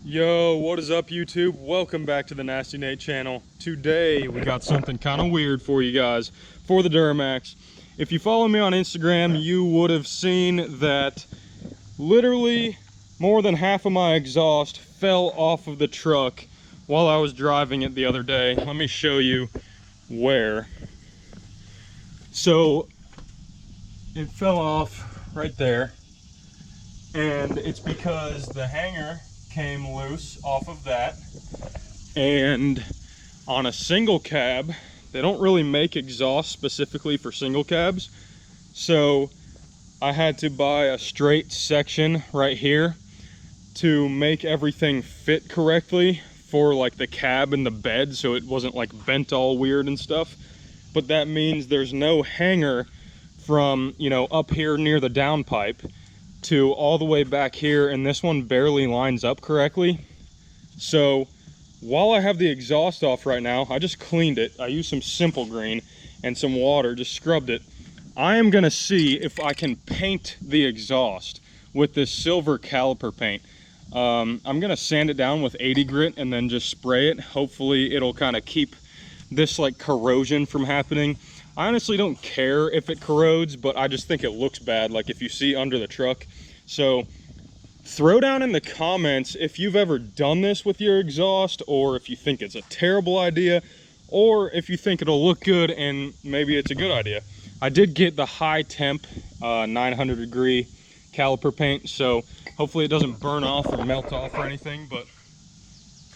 Yo, what is up YouTube? Welcome back to the Nasty Nate channel. Today we got something kind of weird for you guys for the Duramax. If you follow me on Instagram, you would have seen that literally more than half of my exhaust fell off of the truck while I was driving it the other day. Let me show you where. So it fell off right there, and it's because the hanger came loose off of that. And on a single cab, they don't really make exhaust specifically for single cabs, so I had to buy a straight section right here to make everything fit correctly for like the cab and the bed, so it wasn't like bent all weird and stuff. But that means there's no hanger from, you know, up here near the downpipe to all the way back here, and this one barely lines up correctly. So while I have the exhaust off right now, I just cleaned it. I used some Simple Green and some water, just scrubbed it. I am gonna see if I can paint the exhaust with this silver caliper paint. I'm gonna sand it down with 80 grit and then just spray it. Hopefully it'll kind of keep this like corrosion from happening. I honestly don't care if it corrodes, but I just think it looks bad, like if you see under the truck. So throw down in the comments if you've ever done this with your exhaust, or if you think it's a terrible idea, or if you think it'll look good and maybe it's a good idea. I did get the high temp 900 degree caliper paint, so hopefully it doesn't burn off or melt off or anything. But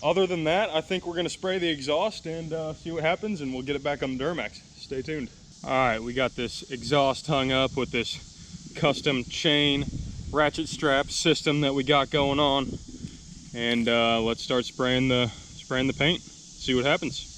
other than that, I think we're gonna spray the exhaust and see what happens, and we'll get it back on the Duramax. Stay tuned. All right, we got this exhaust hung up with this custom chain ratchet strap system that we got going on, and let's start spraying the paint. See what happens.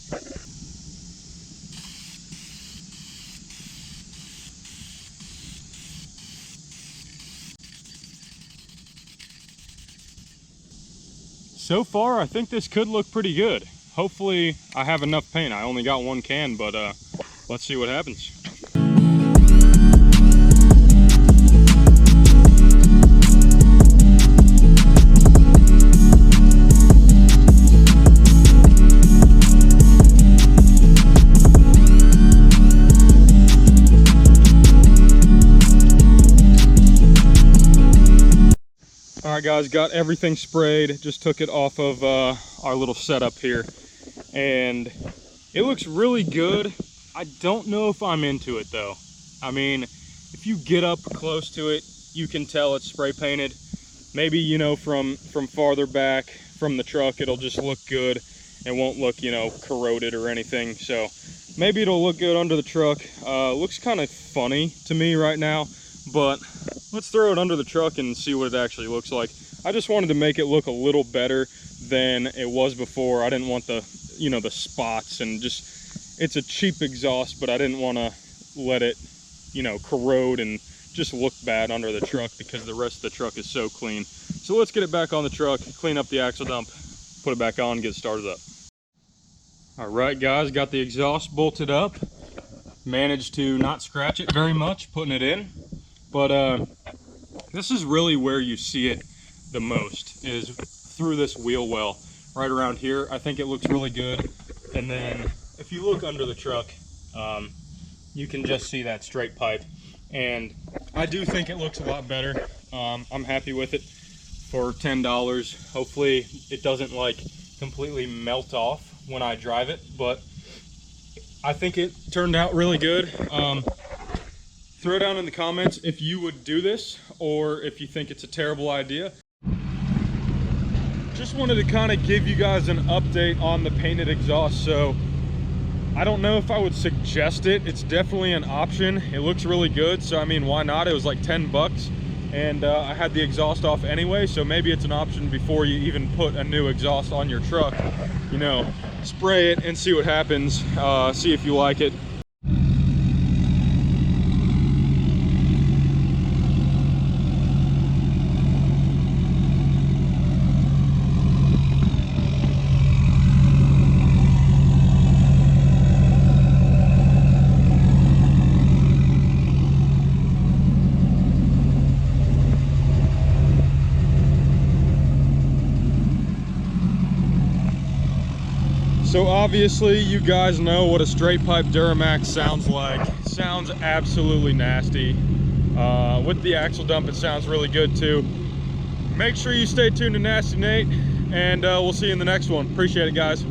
So far, I think this could look pretty good. Hopefully, I have enough paint. I only got one can, but let's see what happens. All right guys, got everything sprayed. Just took it off of our little setup here, and it looks really good. I don't know if I'm into it though. I mean, if you get up close to it, you can tell it's spray painted. Maybe, you know, from farther back from the truck, it'll just look good. It won't look, you know, corroded or anything. So maybe it'll look good under the truck. Looks kind of funny to me right now, but let's throw it under the truck and see what it actually looks like. I just wanted to make it look a little better than it was before. I didn't want the, you know, the spots, and just, it's a cheap exhaust, but I didn't want to let it, you know, corrode and just look bad under the truck because the rest of the truck is so clean. So let's get it back on the truck, clean up the axle dump, put it back on, get it started up. All right guys, got the exhaust bolted up. Managed to not scratch it very much putting it in, but this is really where you see it the most, is through this wheel well right around here. I think it looks really good. And then if you look under the truck, you can just see that straight pipe, and I do think it looks a lot better. I'm happy with it for $10. Hopefully it doesn't like completely melt off when I drive it, but I think it turned out really good. Throw down in the comments if you would do this, or if you think it's a terrible idea. Just wanted to kind of give you guys an update on the painted exhaust. So I don't know if I would suggest it. It's definitely an option. It looks really good, so I mean, why not? It was like 10 bucks, and I had the exhaust off anyway, so maybe it's an option before you even put a new exhaust on your truck. You know, spray it and see what happens. See if you like it. So obviously you guys know what a straight pipe Duramax sounds like. Sounds absolutely nasty. With the axle dump, it sounds really good too. Make sure you stay tuned to Nasty Nate, and we'll see you in the next one. Appreciate it, guys.